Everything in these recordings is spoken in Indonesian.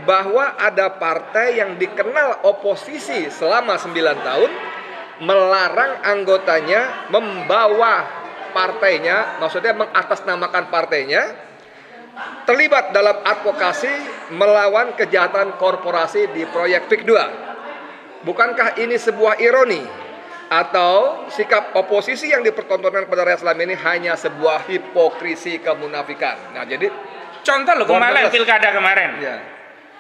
bahwa ada partai yang dikenal oposisi selama 9 tahun melarang anggotanya membawa partainya, maksudnya mengatasnamakan partainya, terlibat dalam advokasi melawan kejahatan korporasi di proyek PIK 2. Bukankah ini sebuah ironi? Atau sikap oposisi yang dipertontonkan kepada rakyat selama ini hanya sebuah hipokrisi kemunafikan? Nah, jadi contoh loh kemarin pilkada kemarin. ya.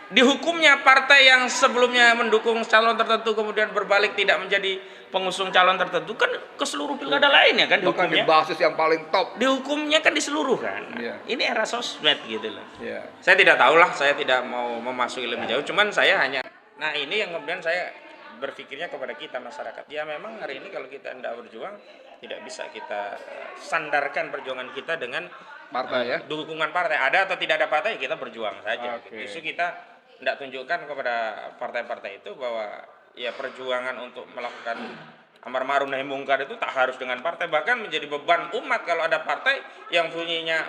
Dihukumnya partai yang sebelumnya mendukung calon tertentu kemudian berbalik tidak menjadi pengusung calon tertentu kan ke seluruh pilkada lainnya kan Bahkan di dihukumnya. basis yang paling top. Dihukumnya kan di seluruh kan. Iya. Ini era sosmed gitu loh. Ya. Saya tidak tahu lah, saya tidak mau memasuki lebih jauh, cuman saya hanya nah ini yang kemudian saya berpikirnya kepada kita masyarakat. Ya memang hari ini kalau kita tidak berjuang tidak bisa kita sandarkan perjuangan kita dengan Partai ya. dukungan partai. Ada atau tidak ada partai kita berjuang saja. Oke. Justru kita tidak tunjukkan kepada partai-partai itu bahwa ya perjuangan untuk melakukan amar ma'ruf nahi mungkar itu tak harus dengan partai, bahkan menjadi beban umat kalau ada partai yang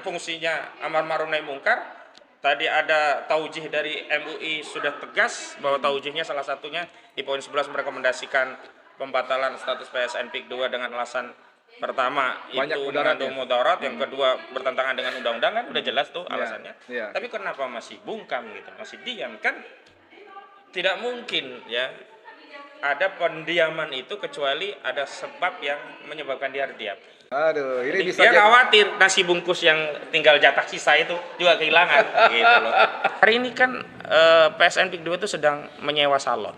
fungsinya amar ma'ruf nahi mungkar. Tadi ada taujih dari MUI sudah tegas bahwa taujihnya salah satunya di poin 11 merekomendasikan pembatalan status PSN PIK 2 dengan alasan pertama Banyak itu mudarat mengandung ya? mudarat, yang kedua bertentangan dengan undang-undang kan udah jelas tuh alasannya. iya. Tapi kenapa masih bungkam gitu, masih diam kan? Tidak mungkin ya ada pendiaman itu kecuali ada sebab yang menyebabkan dia diam. Aduh, ini bisa Dia jadi khawatir nasi bungkus yang tinggal jatah sisa itu juga kehilangan gitu loh. Hari ini kan PSN PIK 2 itu sedang menyewa salon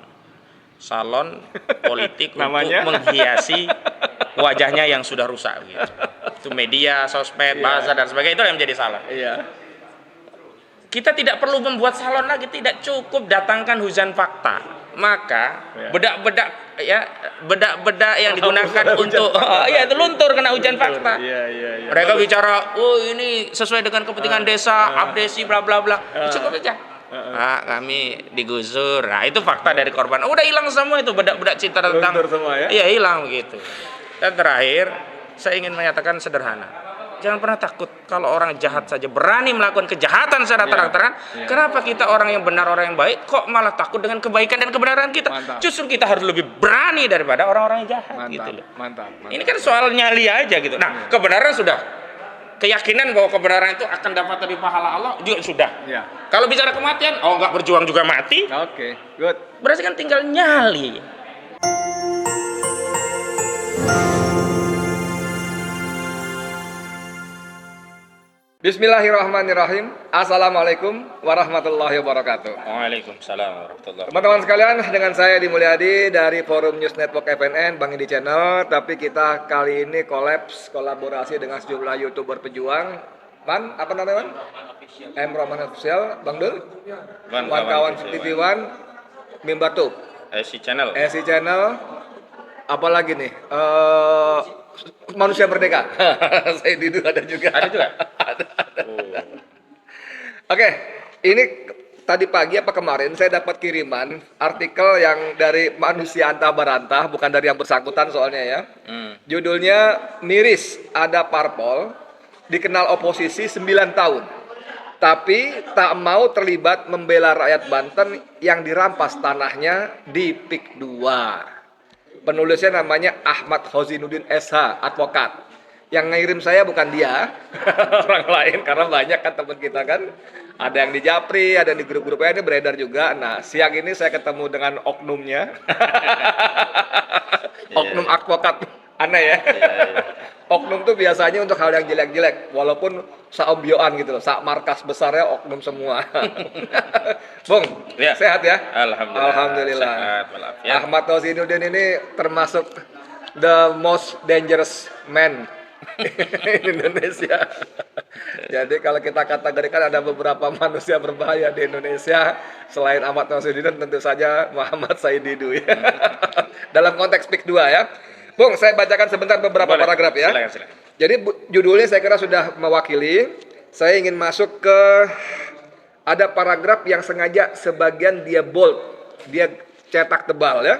politik untuk Namanya? menghiasi wajahnya yang sudah rusak gitu. Itu media, sosmed, bahasa dan sebagainya itu yang menjadi salon. Iya. Kita tidak perlu membuat salon lagi, tidak cukup datangkan hujan fakta. Maka bedak-bedak yang digunakan untuk ya itu luntur kena hujan fakta. Iya. Mereka bicara, oh ini sesuai dengan kepentingan desa, abdesi bla bla bla. Cukup aja. Pak, kami digusur. Nah, itu fakta dari korban. Udah hilang semua itu bedak-bedak cerita tentang. Luntur semua ya? Iya, hilang begitu. Dan terakhir, saya ingin menyatakan sederhana. Jangan pernah takut kalau orang jahat saja berani melakukan kejahatan secara terang-terangan. Kenapa kita orang yang benar, orang yang baik kok malah takut dengan kebaikan dan kebenaran kita? Mantap. Justru kita harus lebih berani daripada orang-orang yang jahat gitu loh. Mantap. Ini kan soal nyali aja gitu. Nah, kebenaran sudah. Keyakinan bahwa kebenaran itu akan dapat dari pahala Allah juga sudah. Iya. Kalau bicara kematian, nggak berjuang juga mati. Oke, good. Berarti kan tinggal nyali. Bismillahirrahmanirrahim. Assalamualaikum warahmatullahi wabarakatuh. Waalaikumsalam warahmatullahi wabarakatuh. Teman-teman sekalian, dengan saya Edi Mulyadi dari Forum News Network FNN, Bang Edi Channel. Tapi kita kali ini kolaborasi dengan sejumlah YouTuber pejuang. Man, apa namanya, Man? M. Roman Official, Bang Dul? Kawan TV One, Mimbar Tube, SC Channel. SC Channel, apalagi nih? Manusia Merdeka. Saya Didu ada juga. Ada juga? Ada. Oke, ini tadi pagi apa kemarin saya dapat kiriman artikel yang dari Manusia Antah Barantah, bukan dari yang bersangkutan soalnya ya. Judulnya miris, ada parpol dikenal oposisi 9 tahun. Tapi tak mau terlibat membela rakyat Banten yang dirampas tanahnya di PIK 2. Penulisnya namanya Ahmad Hozinuddin SH, advokat. Yang ngirim saya bukan dia, orang lain, karena banyak kan teman kita kan. Ada yang di Japri, ada yang di grup-grupnya, ini beredar juga. Nah, siang ini saya ketemu dengan oknumnya. Oknum advokat, aneh ya. Oknum tuh biasanya untuk hal yang jelek-jelek, walaupun saombioan gitu loh, sak markas besarnya oknum semua. Bung, sehat ya? Alhamdulillah. Sehat, walafiat. Ahmad Hozinuddin ini termasuk the most dangerous man in Indonesia. Jadi kalau kita kategorikan ada beberapa manusia berbahaya di Indonesia, selain Ahmad Hozinuddin tentu saja Muhammad Saididu ya. Dalam konteks PIK 2 ya. Bung, saya bacakan sebentar beberapa paragraf ya. Silakan. Jadi judulnya saya kira sudah mewakili. Saya ingin masuk ke ada paragraf yang sengaja sebagian dia bold, dia cetak tebal ya.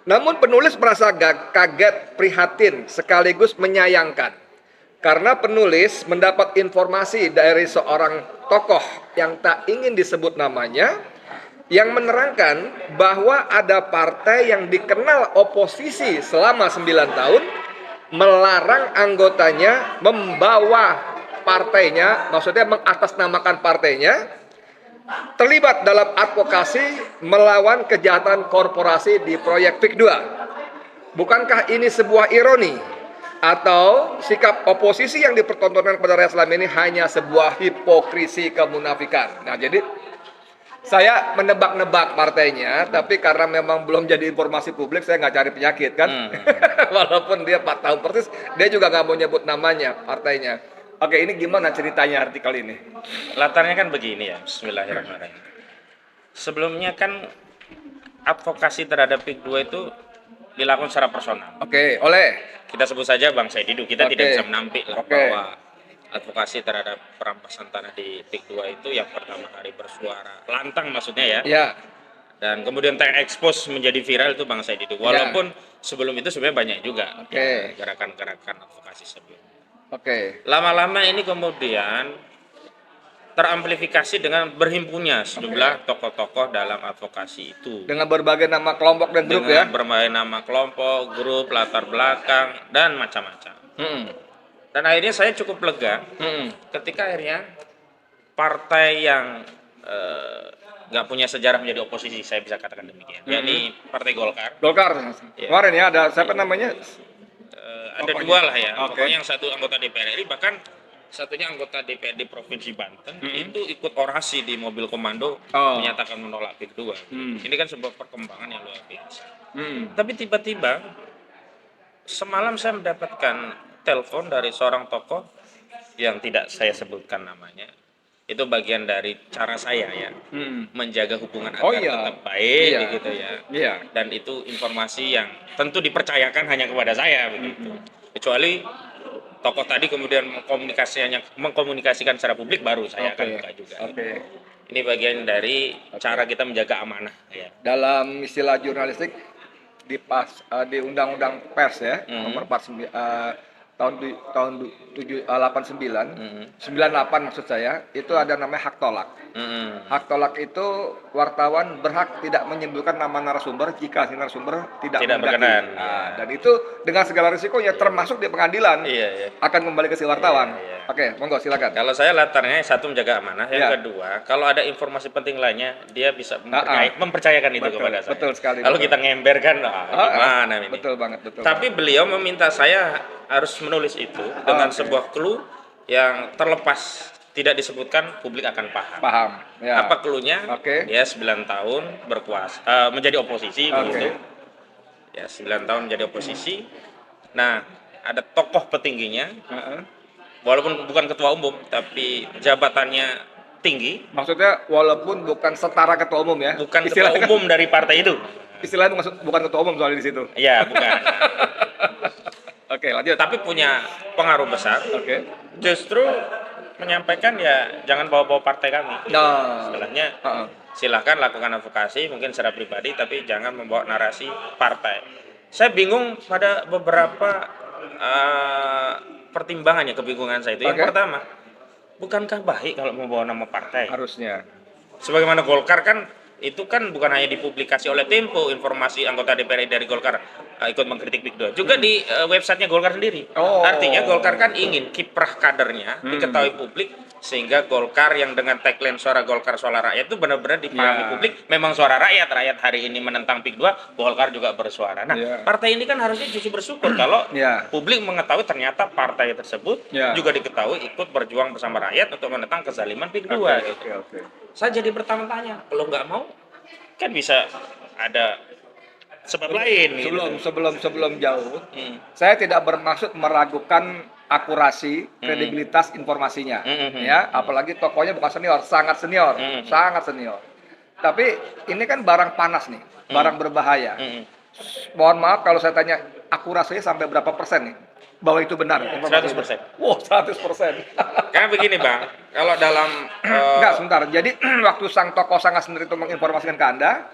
Namun penulis merasa kaget, prihatin, sekaligus menyayangkan Karena penulis mendapat informasi dari seorang tokoh yang tak ingin disebut namanya, yang menerangkan bahwa ada partai yang dikenal oposisi selama 9 tahun, melarang anggotanya membawa partainya, maksudnya mengatasnamakan partainya, terlibat dalam advokasi melawan kejahatan korporasi di proyek PIK 2. Bukankah ini sebuah ironi? Atau sikap oposisi yang dipertontonkan kepada rakyat selama ini hanya sebuah hipokrisi kemunafikan? Nah, jadi saya menebak-nebak partainya, tapi karena memang belum jadi informasi publik, saya nggak cari penyakit kan. Walaupun dia 4 tahun persis, dia juga nggak mau nyebut namanya partainya. Oke, ini gimana ceritanya artikel ini? Latarnya kan begini ya, bismillahirrahmanirrahim. Sebelumnya kan advokasi terhadap PIK 2 itu dilakukan secara personal. Oke, oleh Kita sebut saja Bang Said Didu, kita tidak Oke. bisa menampik lah Oke. bahwa advokasi terhadap perampasan tanah di PIK 2 itu yang pertama kali bersuara lantang maksudnya ya. ya, Dan kemudian terekspos menjadi viral itu Bang Said Didu. Walaupun sebelum itu sebenarnya banyak juga Oke. ya, gerakan-gerakan advokasi sebelumnya. oke, Lama-lama ini kemudian teramplifikasi dengan berhimpunnya sejumlah tokoh-tokoh dalam advokasi itu. dengan berbagai nama kelompok dan grup ya. Dengan berbagai nama kelompok, grup, latar belakang, dan macam-macam. Hmm. Dan akhirnya saya cukup lega Hmm. ketika akhirnya partai yang nggak punya sejarah menjadi oposisi, saya bisa katakan demikian, yakni Partai Golkar. Golkar. Iya. Kemarin ya ada siapa namanya? Ada Pokoknya. dua lah ya, Oke. pokoknya yang satu anggota DPR RI, bahkan satunya anggota DPRD Provinsi Banten, itu ikut orasi di mobil komando menyatakan menolak PIK 2. Ini kan sebuah perkembangan yang luar biasa. Tapi tiba-tiba semalam saya mendapatkan telepon dari seorang tokoh yang tidak saya sebutkan namanya. Itu bagian dari cara saya ya menjaga hubungan agar Oh, iya. tetap baik Iya. gitu ya. Iya. Dan itu informasi yang tentu dipercayakan hanya kepada saya begitu. Kecuali tokoh tadi kemudian mengkomunikasikan secara publik, baru saya akan buka juga. Oke. Ini bagian dari cara kita menjaga amanah ya. Dalam istilah jurnalistik di Undang-Undang Pers ya, nomor 49 tahun 98 maksud saya, itu ada namanya hak tolak. Hak tolak itu wartawan berhak tidak menyebutkan nama narasumber jika si narasumber tidak menghendaki. berkenan. Nah, dan itu dengan segala risikonya, termasuk di pengadilan Iya. akan kembali ke si wartawan. Iya. Oke, monggo silakan. Kalau saya latarnya satu menjaga amanah, yang Ya. kedua kalau ada informasi penting lainnya dia bisa mempercayakan itu Betul, kepada saya. betul sekali, Kalau betul. kita ngember kan, gimana ini? Betul banget, betul. Tapi beliau meminta saya harus menulis itu dengan sebuah clue yang terlepas tidak disebutkan, publik akan paham. Paham. Ya. Apa clue-nya? Oke. Dia 9 tahun berkuasa, menjadi oposisi Oke. begitu. Ya, 9 tahun menjadi oposisi. Nah, ada tokoh petingginya, Heeh. walaupun bukan ketua umum, tapi jabatannya tinggi, Maksudnya walaupun bukan setara ketua umum ya. bukan ketua umum dari partai itu. Istilahnya bukan ketua umum soalnya di situ. Iya, bukan. Oke, lanjut. Tapi punya pengaruh besar. Oke. Justru menyampaikan ya jangan bawa-bawa partai kami. Nah. Istilahnya Heeh. silahkan lakukan advokasi mungkin secara pribadi, tapi jangan membawa narasi partai. Saya bingung pada beberapa pertimbangannya, kebingungan saya itu. Yang Oke. pertama, bukankah baik kalau membawa nama partai? Harusnya. Sebagaimana Golkar kan itu kan bukan hanya dipublikasi oleh Tempo, informasi anggota DPR dari Golkar ikut mengkritik PIK 2, juga di websitenya Golkar sendiri. Oh. Artinya Golkar kan ingin kiprah kadernya diketahui publik, sehingga Golkar yang dengan tagline suara Golkar suara rakyat itu benar-benar dipahami Ya. publik. Memang suara rakyat hari ini menentang PIK 2, Golkar juga bersuara. Nah, Ya. partai ini kan harusnya justru bersyukur kalau Ya. publik mengetahui ternyata partai tersebut Ya. juga diketahui ikut berjuang bersama rakyat untuk menentang kezaliman PIK 2 gitu. Oke. Saya jadi bertanya-tanya, kalau nggak mau kan bisa ada sebab lain gitu. Sebelum jauh, Hmm. saya tidak bermaksud meragukan akurasi, kredibilitas informasinya. Ya, apalagi tokohnya bukan senior, sangat senior, sangat senior. Tapi ini kan barang panas nih, barang berbahaya. Hmm. Mohon maaf kalau saya tanya akurasinya sampai berapa persen nih? bahwa itu benar informasi 100%. Wow, 100%. Karena begini Bang, kalau dalam Enggak, sebentar. Jadi waktu sang tokoh Sangga sendiri itu menginformasikan ke Anda,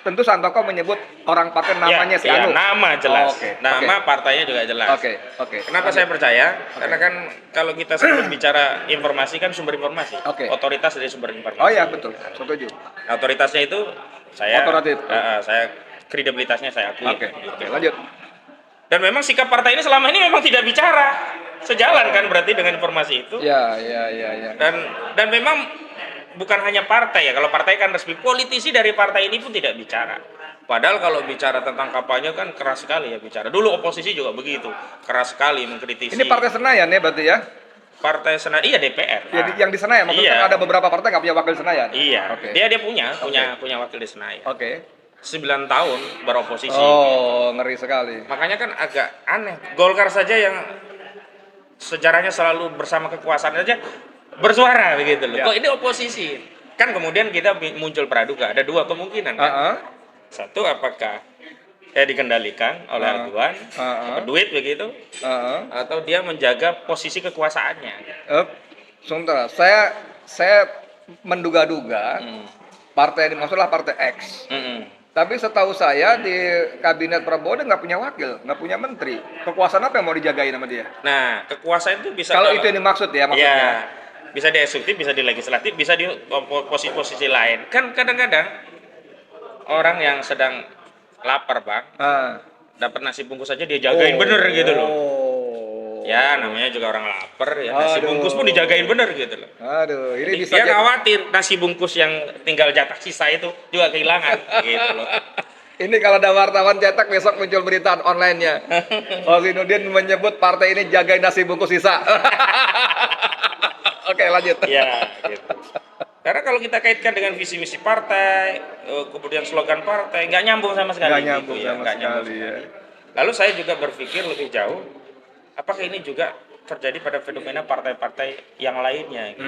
tentu sang tokoh menyebut orang partai namanya si ya, Anu. nama jelas. Oke, Nama partainya juga jelas. Oke, oke. Kenapa saya percaya? Karena kan kalau kita sebelum bicara informasi kan sumber informasi. Oke. Otoritas dari sumber informasi. Oh ya, betul. Setuju. Otoritasnya itu saya Otoratif. saya kredibilitasnya saya akui. Oke. Gitu. Oke, lanjut. Dan memang sikap partai ini selama ini memang tidak bicara. Sejalan kan berarti dengan informasi itu. Ya. Dan memang bukan hanya partai ya. Kalau partai kan resmi, politisi dari partai ini pun tidak bicara. Padahal kalau bicara tentang kampanye kan keras sekali ya bicara. Dulu oposisi juga begitu, keras sekali mengkritisi. Ini Partai Senayan ya berarti ya? Partai Senayan, iya DPR. Jadi yang di Senayan, maksudnya Iya. ada beberapa partai nggak punya wakil di Senayan? Iya. Oke. Dia punya wakil di Senayan. Oke. 9 tahun beroposisi. Oh, ngeri sekali. Makanya kan agak aneh. Golkar saja yang sejarahnya selalu bersama kekuasaan saja bersuara begitu loh. Ya. Kok ini oposisi? Kan kemudian kita muncul praduga. Ada dua kemungkinan kan. Satu, apakah dikendalikan oleh aduan, duit begitu, atau dia menjaga posisi kekuasaannya. Sebentar, saya menduga-duga partai ini maksudnya partai X. Tapi setahu saya di kabinet Prabowo dia nggak punya wakil, nggak punya menteri. Kekuasaan apa yang mau dijagain sama dia? Nah, kekuasaan itu bisa Kalau itu yang dimaksud ya maksudnya. Ya, bisa di eksekutif, bisa di legislatif, bisa di posisi-posisi lain. Kan kadang-kadang orang yang sedang lapar Bang, dapat nasi bungkus aja dia jagain bener gitu loh. Ya namanya juga orang lapar ya, nasi bungkus pun dijagain bener gitu loh. Aduh, ini bisa Dia jadi- khawatir nasi bungkus yang tinggal jatah sisa itu juga kehilangan gitu loh. Ini kalau ada wartawan cetak besok muncul berita online-nya. Zainuddin menyebut partai ini jagain nasi bungkus sisa. Oke, lanjut. Ya gitu. Karena kalau kita kaitkan dengan visi misi partai, kemudian slogan partai, nggak nyambung sama sekali. Nggak nyambung gitu, sama nggak nyambung sekali, ya. Lalu saya juga berpikir lebih jauh, apakah ini juga terjadi pada fenomena partai-partai yang lainnya? Gitu.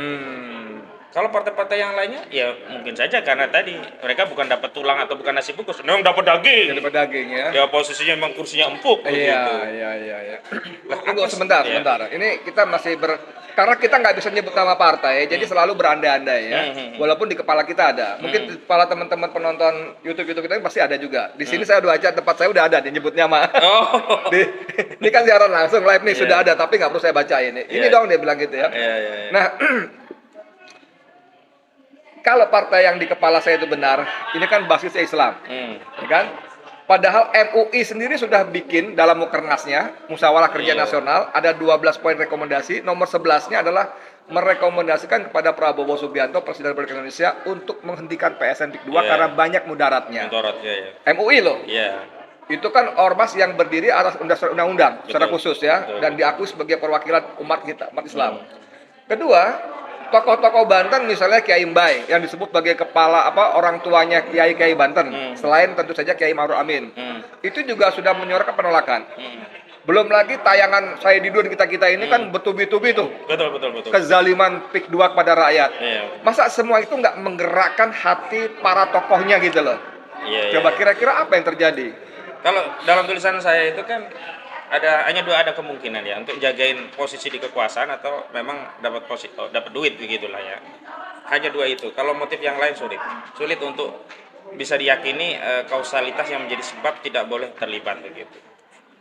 Kalau partai-partai yang lainnya, ya mungkin saja karena tadi mereka bukan dapat tulang atau bukan nasi bungkus, memang dapat daging. Jadi pedaging ya. Ya posisinya memang kursinya empuk. Iya. Tunggu sebentar. Ini kita masih karena kita nggak bisa nyebut nama partai, jadi selalu berandai-andai ya. Walaupun di kepala kita ada, mungkin di kepala teman-teman penonton YouTube kita pasti ada juga. Di sini saya udah aja tempat saya udah ada nyebutnya mah. Oh. Ini kan siaran langsung live nih sudah ada, tapi nggak perlu saya baca ini. Ini dong dia bilang gitu ya. Iya. Nah, kalau partai yang di kepala saya itu benar, ini kan basisnya Islam, ya kan? Padahal MUI sendiri sudah bikin dalam Mukernasnya, Musyawarah Kerja Nasional, ada 12 poin rekomendasi. Nomor 11-nya adalah merekomendasikan kepada Prabowo Subianto, Presiden Republik Indonesia, untuk menghentikan PSN PIK 2 karena banyak mudaratnya. MUI loh. Iya. Itu kan ormas yang berdiri atas undang-undang secara khusus ya, dan diakui sebagai perwakilan umat kita, umat Islam. Kedua, tokoh-tokoh Banten misalnya Kiai Mbai yang disebut sebagai kepala orang tuanya Kiai Banten, selain tentu saja Kiai Ma'ruf Amin. Itu juga sudah menyuarakan penolakan. Belum lagi tayangan saya di kita ini kan bertubi-tubi tuh. Betul. Kezaliman PIK 2 kepada rakyat. Iya. Masa semua itu nggak menggerakkan hati para tokohnya gitu loh. Iya. Coba kira-kira apa yang terjadi? Kalau dalam tulisan saya itu kan hanya ada kemungkinan ya untuk jagain posisi di kekuasaan atau memang dapat duit begitulah ya. Hanya dua itu. Kalau motif yang lain sulit untuk bisa diyakini kausalitas yang menjadi sebab tidak boleh terlibat begitu.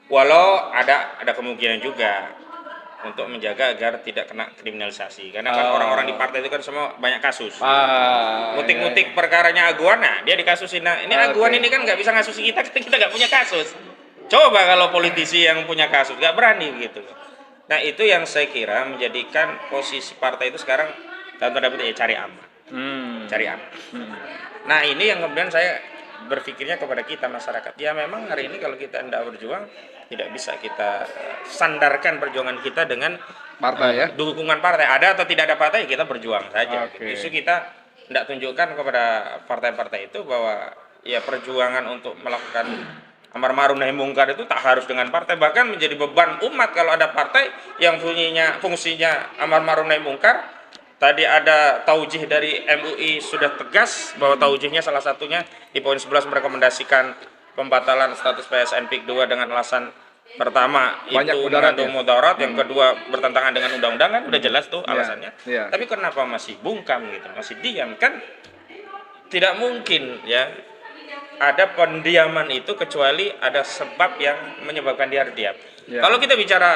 Walau ada kemungkinan juga untuk menjaga agar tidak kena kriminalisasi. Karena kan orang-orang di partai itu kan semua banyak kasus. Mutik-mutik perkaranya Aguan, nah dia dikasusin. Nah ini Aguan ini kan nggak bisa ngasusi kita nggak punya kasus. Coba kalau politisi yang punya kasus, nggak berani gitu. Nah itu yang saya kira menjadikan posisi partai itu sekarang dalam tanda petik cari aman. Cari aman. Nah ini yang kemudian saya berpikirnya kepada kita masyarakat. Ya memang hari ini kalau kita tidak berjuang, tidak bisa kita sandarkan perjuangan kita dengan Partai ya? dukungan partai. Ada atau tidak ada partai, kita berjuang saja. Oke. Justru kita tidak tunjukkan kepada partai-partai itu bahwa ya perjuangan untuk melakukan amar ma'ruf nahi mungkar itu tak harus dengan partai, bahkan menjadi beban umat kalau ada partai yang fungsinya amar ma'ruf nahi mungkar. Tadi ada taujih dari MUI sudah tegas bahwa taujihnya salah satunya di poin 11 merekomendasikan pembatalan status PSN PIK 2 dengan alasan Pertama Banyak itu mudarat mengandung ya? mudarat, yang kedua bertentangan dengan undang-undang kan udah jelas tuh Iya, alasannya. iya. Tapi kenapa masih bungkam gitu, masih diam kan? Tidak mungkin ya ada pendiaman itu kecuali ada sebab yang menyebabkan dia diam. Ya. Kalau kita bicara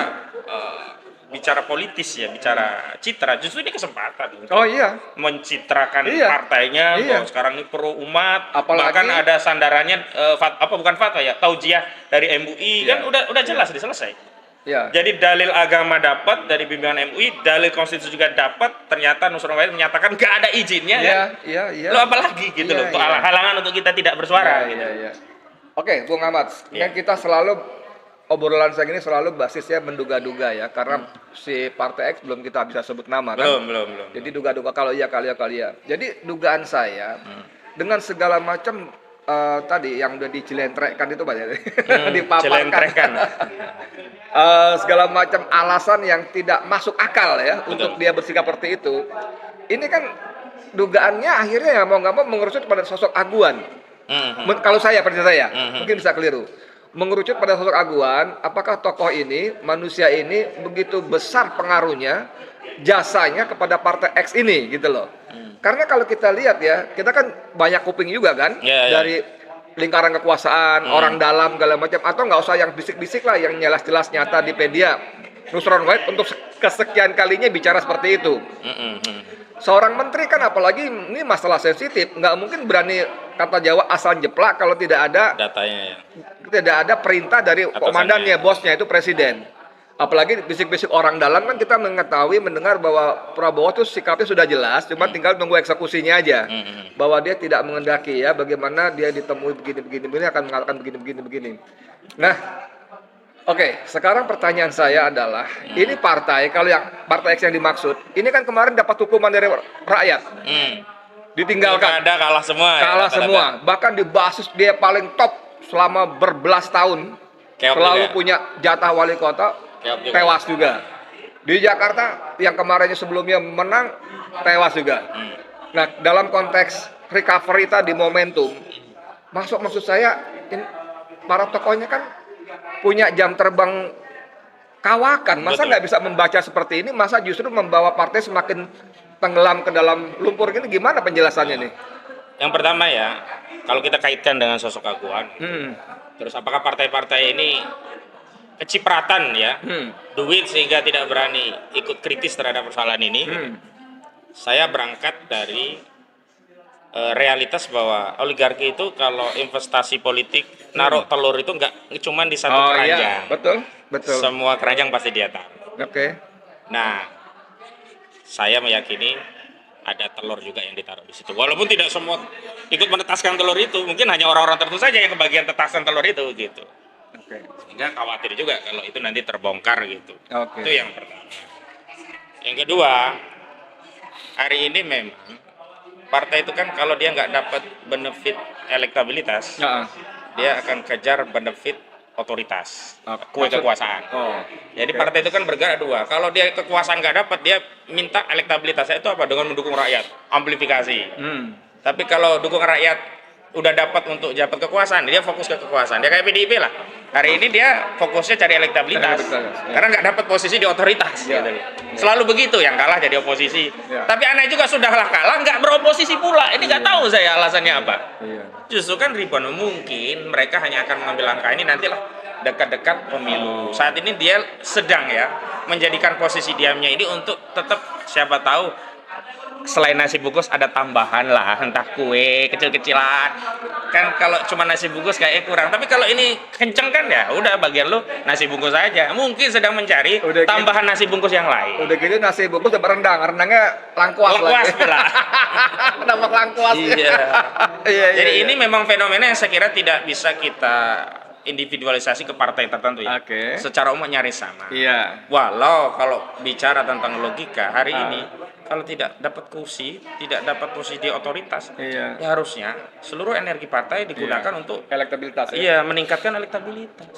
politis ya, bicara citra, justru ini kesempatan untuk Oh iya. mencitrakan Iya. partainya Iya. bahwa sekarang ini pro umat, Apalagi- bahkan ada sandarannya bukan fatwa ya, taujiah dari MUI Iya. kan udah jelas selesai. Ya. Jadi dalil agama dapat dari bimbingan MUI, dalil konstitusi juga dapat, ternyata Nusron Wahid menyatakan gak ada izinnya Iya, kan. iya, iya. Lo apalagi gitu Iya, loh, untuk iya. halangan untuk kita tidak bersuara Iya, gitu. iya, iya. Oke, Bung Ahmad, Iya. yang kita selalu obrolan saya ini selalu basisnya menduga-duga ya, karena si Partai X belum kita bisa sebut nama kan. Belum. Jadi duga-duga kalau iya kali ya. Jadi dugaan saya dengan segala macam tadi yang udah dicilentrekkan itu banyak dipaparkan. Cilentrekan. Segala macam alasan yang tidak masuk akal ya Betul. untuk dia bersikap seperti itu. Ini kan dugaannya akhirnya ya mau nggak mau mengerucut pada sosok Aguan. Kalau saya, pada saya, mungkin bisa keliru. Mengerucut pada sosok Aguan, apakah tokoh ini, manusia ini begitu besar pengaruhnya, jasanya kepada Partai X ini gitu loh. Karena kalau kita lihat ya, kita kan banyak kuping juga kan Iya, iya. dari lingkaran kekuasaan, orang dalam segala macam, atau nggak usah yang bisik-bisik lah, yang jelas-jelas nyata di media. Nusron Wahid untuk kesekian kalinya bicara seperti itu. Seorang menteri kan apalagi ini masalah sensitif, nggak mungkin berani kata Jawa asal jeplak kalau tidak ada Datanya ya. tidak ada perintah dari Atasannya. komandannya, bosnya itu presiden. Apalagi bisik-bisik orang dalam kan kita mengetahui mendengar bahwa Prabowo itu sikapnya sudah jelas, cuma tinggal tunggu eksekusinya aja. Bahwa dia tidak mengendaki ya bagaimana dia ditemui begini akan mengatakan begini. Nah, oke, sekarang pertanyaan saya adalah ini partai, kalau yang Partai X yang dimaksud, ini kan kemarin dapat hukuman dari rakyat. Ditinggalkan. Ada kalah semua. ya, Kalah rata-rata. semua, bahkan di basis dia paling top selama berbelas tahun, Keok selalu juga. punya jatah wali kota, Keok juga. tewas juga. Di Jakarta yang kemarinnya sebelumnya menang, tewas juga. Nah, dalam konteks recovery tadi momentum, maksud saya para tokohnya kan punya jam terbang kawakan, masa Betul. nggak bisa membaca seperti ini, masa justru membawa partai semakin tenggelam ke dalam lumpur gini, gimana penjelasannya nih? Yang pertama ya, kalau kita kaitkan dengan sosok Aguan, terus apakah partai-partai ini kecipratan ya, duit sehingga tidak berani ikut kritis terhadap persoalan ini? Saya berangkat dari realitas bahwa oligarki itu kalau investasi politik naruh telur itu nggak cuma di satu Oh keranjang, iya, betul. semua keranjang pasti dia taruh. Oke. Nah, saya meyakini ada telur juga yang ditaruh di situ. Walaupun tidak semua ikut menetaskan telur itu, mungkin hanya orang-orang tertentu saja yang kebagian tetasan telur itu gitu. Oke. Sehingga khawatir juga kalau itu nanti terbongkar gitu. Oke. Itu yang pertama. Yang kedua, hari ini memang partai itu kan kalau dia nggak dapat benefit elektabilitas, Nah, dia akan kejar benefit otoritas, kue maksud- kekuasaan. Oh. Jadi Oke. partai itu kan bergerak dua. Kalau dia kekuasaan nggak dapat, dia minta elektabilitasnya itu apa? Dengan mendukung rakyat, amplifikasi. Tapi kalau dukung rakyat udah dapat untuk jabat kekuasaan, dia fokus ke kekuasaan. Dia kayak PDIP lah. Hari ini dia fokusnya cari elektabilitas, Elektabilitas, ya. karena nggak dapat posisi di otoritas. Ya. Gitu. Selalu begitu, yang kalah jadi oposisi. Ya. Tapi aneh juga sudahlah kalah, nggak beroposisi pula. Ini nggak tahu saya alasannya apa. Iya. Justru kan ribuan mungkin mereka hanya akan mengambil langkah ini nantilah dekat-dekat pemilu. Saat ini dia sedang ya menjadikan posisi diamnya ini untuk tetap siapa tahu selain nasi bungkus ada tambahan lah, entah kue kecil-kecilan. Kan kalau cuma nasi bungkus kayaknya kurang. Tapi kalau ini kenceng kan ya udah bagian lu nasi bungkus aja. Mungkin sedang mencari Udah tambahan nasi bungkus yang lain. Udah gitu nasi bungkus udah rendang, rendangnya langkuas Lengkuas lagi. pula. Kenapa langkuas? Iya. Iya, Jadi iya. ini memang fenomena yang saya kira tidak bisa kita individualisasi ke partai tertentu ya. Oke. Secara umum nyaris sama. Iya. Walau kalau bicara tentang logika hari ini kalau tidak dapat kursi, tidak dapat posisi di otoritas, Iya. ya harusnya seluruh energi partai digugunakan untuk Elektabilitas ya. iya meningkatkan elektabilitas.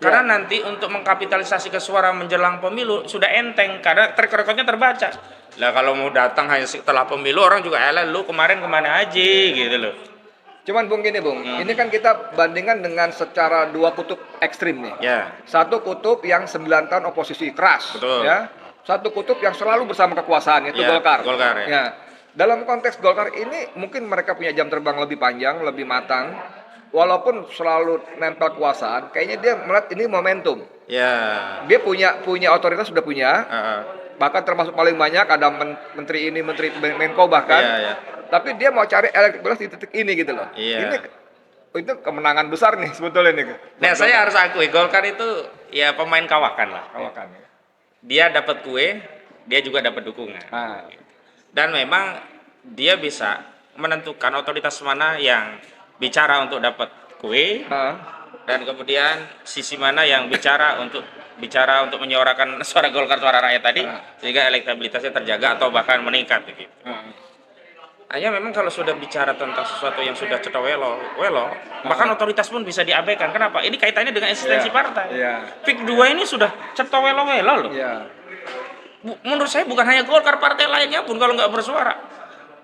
Karena nanti untuk mengkapitalisasi ke suara menjelang pemilu sudah enteng karena track record-nya terbaca. Lah kalau mau datang hanya setelah pemilu orang juga elah lu kemarin kemana aja gitu loh. Cuman Bung gini Bung, ini kan kita bandingkan dengan secara dua kutub ekstrim nih. Ya. Satu kutub yang 9 tahun oposisi keras, Betul. ya. Satu kutub yang selalu bersama kekuasaan itu Ya, Golkar. Golkar, ya. Dalam konteks Golkar ini mungkin mereka punya jam terbang lebih panjang, lebih matang. Walaupun selalu nempel kekuasaan, kayaknya dia melihat ini momentum. Ya. Dia punya otoritas sudah punya. Heeh. Bahkan termasuk paling banyak ada menteri ini, menteri Menko bahkan. Iya, iya. Tapi dia mau cari elektabilitas di titik ini gitu loh. Iya. Ini itu kemenangan besar nih sebetulnya nih. Nah, saya harus akui Golkar itu ya pemain kawakan lah. kawakan. Dia dapat kue, dia juga dapat dukungan. Ah. Dan memang dia bisa menentukan otoritas mana yang bicara untuk dapat kue, dan kemudian sisi mana yang bicara untuk menyuarakan suara Golkar, suara rakyat tadi, sehingga elektabilitasnya terjaga atau bahkan meningkat gitu. Hanya memang kalau sudah bicara tentang sesuatu yang sudah cetowelo, bahkan otoritas pun bisa diabaikan. Kenapa? Ini kaitannya dengan eksistensi partai. PIK 2 ini sudah cetowelo loh. Menurut saya bukan hanya Golkar, partai lainnya pun kalau nggak bersuara.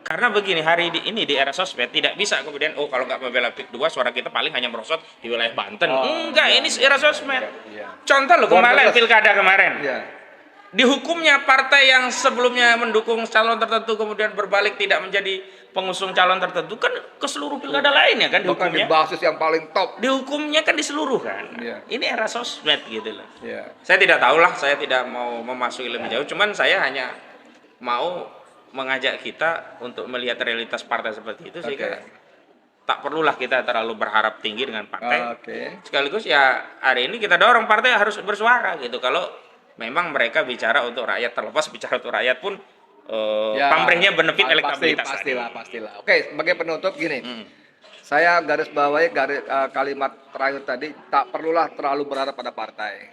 Karena begini, ini di era sosmed tidak bisa kemudian kalau nggak membela PIK 2 suara kita paling hanya merosot di wilayah Banten. Enggak, ini era sosmed. Contoh loh kemarin pilkada kemarin. Dihukumnya partai yang sebelumnya mendukung calon tertentu kemudian berbalik tidak menjadi pengusung calon tertentu kan ke seluruh pilkada lainnya kan Bukan di dihukumnya. basis yang paling top. Dihukumnya kan di seluruh kan. Ini era sosmed gitu loh. Saya tidak tahu lah, saya tidak mau memasuki lebih jauh, cuman saya hanya mau mengajak kita untuk melihat realitas partai seperti itu sehingga tak perlulah kita terlalu berharap tinggi dengan partai. Sekaligus ya hari ini kita dorong partai harus bersuara gitu. Kalau memang mereka bicara untuk rakyat, terlepas bicara untuk rakyat pun pamrihnya benefit elektabilitas. Pastilah. Oke, sebagai penutup gini. Saya garis bawahi kalimat terakhir tadi, tak perlulah terlalu berharap pada partai.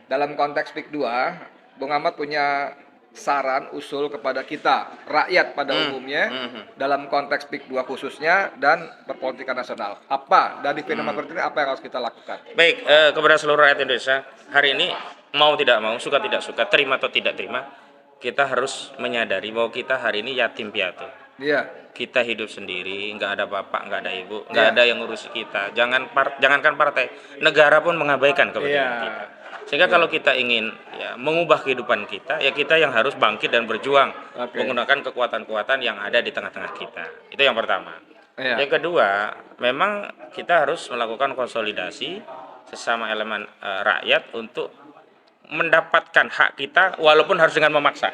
Dalam konteks PIK 2, Bung Ahmad punya saran, usul kepada kita, rakyat pada umumnya, dalam konteks PIK 2 khususnya, dan berpolitika nasional. Apa dari fenomena seperti ini, apa yang harus kita lakukan? Baik, kepada seluruh rakyat Indonesia, hari ini mau tidak mau, suka tidak suka, terima atau tidak terima, kita harus menyadari bahwa kita hari ini yatim piatu. Kita hidup sendiri, nggak ada bapak, nggak ada ibu, nggak ada yang ngurusi kita. Jangankan partai, negara pun mengabaikan kepentingan kita. Sehingga kalau kita ingin mengubah kehidupan kita, ya kita yang harus bangkit dan berjuang menggunakan kekuatan-kekuatan yang ada di tengah-tengah kita. Itu yang pertama. Yang kedua, memang kita harus melakukan konsolidasi sesama elemen rakyat untuk mendapatkan hak kita walaupun harus dengan memaksa.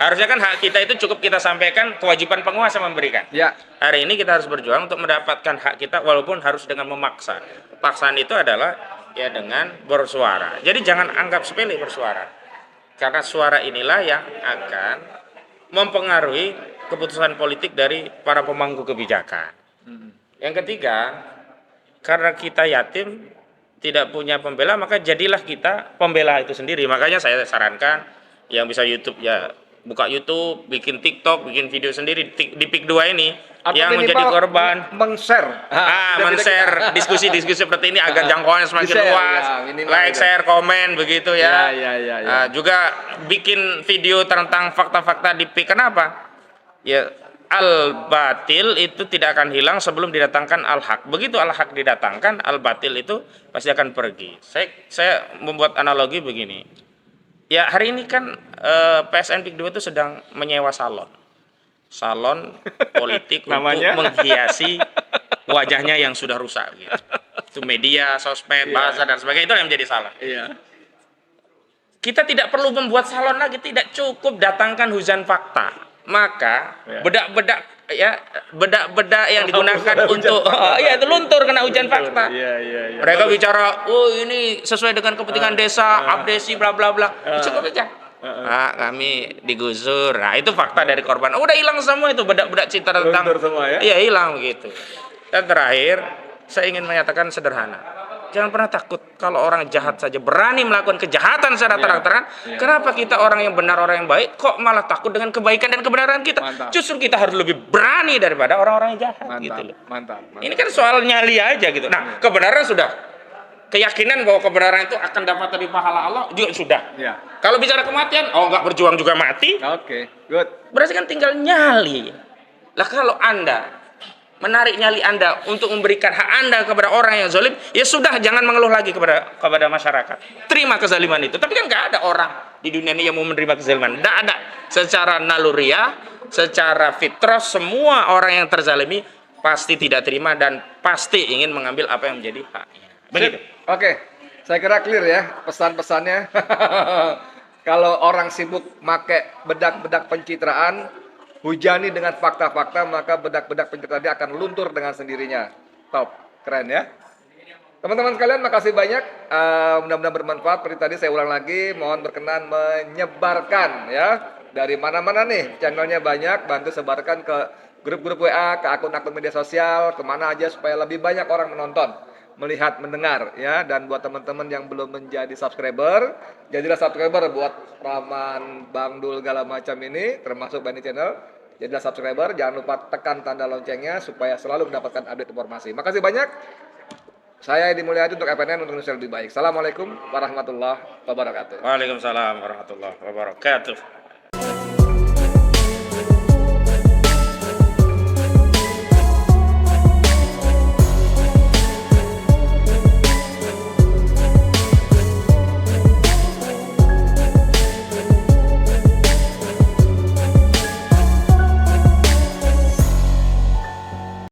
Harusnya kan hak kita itu cukup kita sampaikan, kewajiban penguasa memberikan. Hari ini kita harus berjuang untuk mendapatkan hak kita walaupun harus dengan memaksa. Paksaan itu adalah ya dengan bersuara. Jadi jangan anggap sepele bersuara. Karena suara inilah yang akan mempengaruhi keputusan politik dari para pemangku kebijakan. Yang ketiga, karena kita yatim, tidak punya pembela, maka jadilah kita pembela itu sendiri. Makanya saya sarankan yang bisa YouTube ya buka YouTube, bikin TikTok, bikin video sendiri di PIK 2 ini. Atau yang menjadi korban men-share diskusi-diskusi seperti ini agar jangkauannya semakin luas, like, share, komen begitu ya. Juga bikin video tentang fakta-fakta di PIK. Kenapa? Ya al-batil itu tidak akan hilang sebelum didatangkan al-haq. Begitu al-haq didatangkan, al-batil itu pasti akan pergi. Saya membuat analogi begini. Ya hari ini kan PSN PIK 2 itu sedang menyewa salon politik untuk menghiasi wajahnya yang sudah rusak gitu. Itu media, sosmed, bahasa dan sebagainya, itu yang menjadi salah. Kita tidak perlu membuat salon lagi, tidak cukup datangkan hujan fakta. Maka bedak-bedak yang digunakan untuk itu luntur kena hujan fakta. Mereka bicara, ini sesuai dengan kepentingan desa, abdesi bla bla bla. Cukup aja. Kami digusur. Nah, itu fakta dari korban. Udah hilang semua itu bedak-bedak cita tentang hilang begitu. Dan terakhir, saya ingin menyatakan sederhana. Jangan pernah takut kalau orang jahat saja berani melakukan kejahatan secara terang-terangan. Kenapa kita orang yang benar, orang yang baik kok malah takut dengan kebaikan dan kebenaran kita? Justru kita harus lebih berani daripada orang-orang yang jahat. Gitu loh. Ini kan soal nyali aja gitu. Nah, kebenaran sudah. Keyakinan bahwa kebenaran itu akan dapat dari pahala Allah juga sudah. Kalau bicara kematian, nggak berjuang juga mati. Berarti kan tinggal nyali. Lah kalau Anda menarik nyali Anda untuk memberikan hak Anda kepada orang yang zalim, ya sudah, jangan mengeluh lagi kepada masyarakat. Terima kezaliman itu. Tapi kan nggak ada orang di dunia ini yang mau menerima kezaliman. Nggak ada. Secara naluriah, secara fitrah, semua orang yang terzalimi pasti tidak terima dan pasti ingin mengambil apa yang menjadi haknya. Begitu. Oke, saya kira clear ya pesan-pesannya. Kalau orang sibuk make bedak-bedak pencitraan, hujani dengan fakta-fakta, maka bedak-bedak pencitraan dia akan luntur dengan sendirinya. Top, keren ya. Teman-teman sekalian, makasih banyak. Mudah-mudahan bermanfaat. Seperti tadi saya ulang lagi, mohon berkenan menyebarkan ya. Dari mana-mana nih, channelnya banyak, bantu sebarkan ke grup-grup WA, ke akun-akun media sosial, kemana aja supaya lebih banyak orang menonton, melihat, mendengar ya. Dan buat teman-teman yang belum menjadi subscriber, jadilah subscriber buat Rahman, Bang Dul, segala macam ini, termasuk Bani Channel. Jadilah subscriber, jangan lupa tekan tanda loncengnya supaya selalu mendapatkan update informasi. Makasih banyak. Saya Edi Mulyadi untuk FNN, untuk Indonesia lebih baik. Assalamualaikum warahmatullahi wabarakatuh. Waalaikumsalam warahmatullahi wabarakatuh.